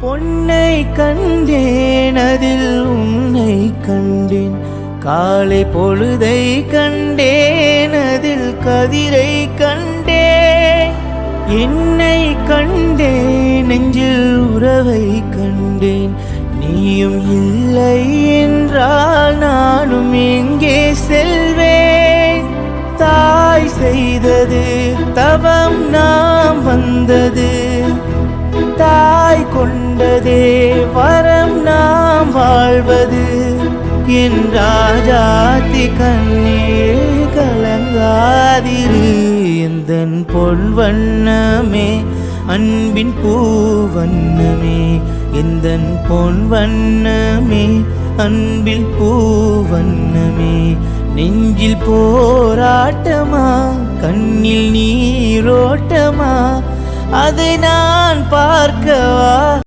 பொன்னை கண்டேன் அதில் உன்னை கண்டேன், காலை பொழுதை கண்டேன் அதில் கதிரை கண்டேன், என்னை கண்டேன் நெஞ்சில் உறவை கண்டேன், நீயும் இல்லை என்றால் நானும் எங்கே செல்வேன். தாய் செய்தது தவம் நாம் வந்தது, தாய் கொண்டதே வரம் நாம் வாழ்வது, என் ராஜாத்தி கண்ணீர் கலங்காதிரு, எந்தன் பொன் வண்ணமே அன்பின் பூவண்ணமே, எந்தன் பொன் வண்ணமே அன்பில் பூவண்ணமே, நெஞ்சில் போராட்டமா கண்ணில் நீரோட்டமா, அதை நான் பார்க்கவா?